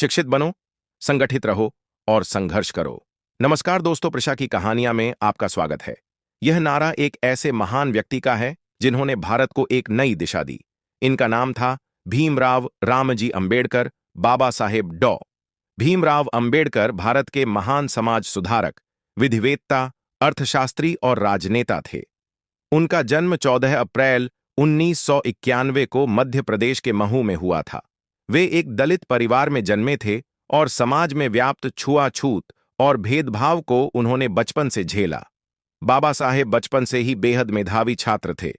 शिक्षित बनो, संगठित रहो और संघर्ष करो। नमस्कार दोस्तों, प्रशा की कहानियां में आपका स्वागत है। यह नारा एक ऐसे महान व्यक्ति का है जिन्होंने भारत को एक नई दिशा दी। इनका नाम था भीमराव रामजी अंबेडकर, बाबा साहेब डॉ। भीमराव अंबेडकर भारत के महान समाज सुधारक, विधिवेत्ता, अर्थशास्त्री और राजनेता थे। उनका जन्म 14 अप्रैल 1991 को मध्य प्रदेश के महू में हुआ था। वे एक दलित परिवार में जन्मे थे और समाज में व्याप्त छुआछूत और भेदभाव को उन्होंने बचपन से झेला। बाबा साहेब बचपन से ही बेहद मेधावी छात्र थे।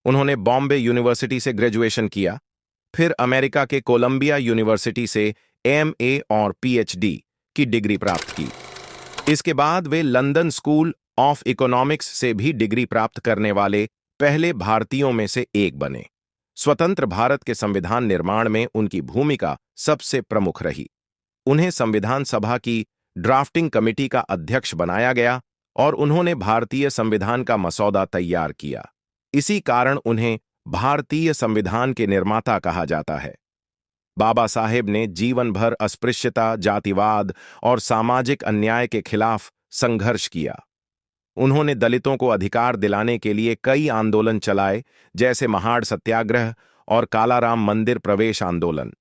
उन्होंने बॉम्बे यूनिवर्सिटी से ग्रेजुएशन किया, फिर अमेरिका के कोलंबिया यूनिवर्सिटी से एमए और पीएचडी की डिग्री प्राप्त की। इसके बाद वे लंदन स्कूल ऑफ इकोनॉमिक्स से भी डिग्री प्राप्त करने वाले पहले भारतीयों में से एक बने। स्वतंत्र भारत के संविधान निर्माण में उनकी भूमिका सबसे प्रमुख रही। उन्हें संविधान सभा की ड्राफ्टिंग कमेटी का अध्यक्ष बनाया गया और उन्होंने भारतीय संविधान का मसौदा तैयार किया। इसी कारण उन्हें भारतीय संविधान के निर्माता कहा जाता है। बाबा साहेब ने जीवन भर अस्पृश्यता, जातिवाद और सामाजिक अन्याय के खिलाफ संघर्ष किया। उन्होंने दलितों को अधिकार दिलाने के लिए कई आंदोलन चलाए, जैसे महाड़ सत्याग्रह और कालाराम मंदिर प्रवेश आंदोलन।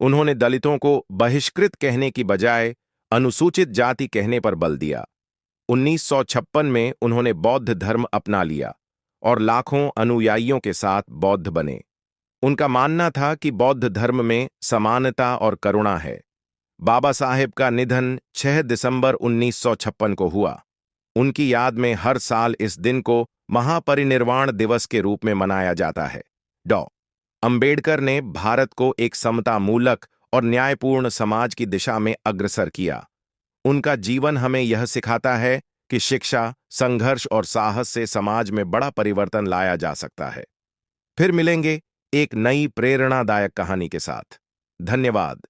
उन्होंने दलितों को बहिष्कृत कहने की बजाय अनुसूचित जाति कहने पर बल दिया। 1956 में उन्होंने बौद्ध धर्म अपना लिया और लाखों अनुयायियों के साथ बौद्ध बने। उनका मानना था कि बौद्ध धर्म में समानता और करुणा है। बाबा साहेब का निधन 6 दिसंबर 1956 को हुआ। उनकी याद में हर साल इस दिन को महापरिनिर्वाण दिवस के रूप में मनाया जाता है। डॉ. अंबेडकर ने भारत को एक समतामूलक और न्यायपूर्ण समाज की दिशा में अग्रसर किया। उनका जीवन हमें यह सिखाता है कि शिक्षा, संघर्ष और साहस से समाज में बड़ा परिवर्तन लाया जा सकता है। फिर मिलेंगे एक नई प्रेरणादायक कहानी के साथ। धन्यवाद।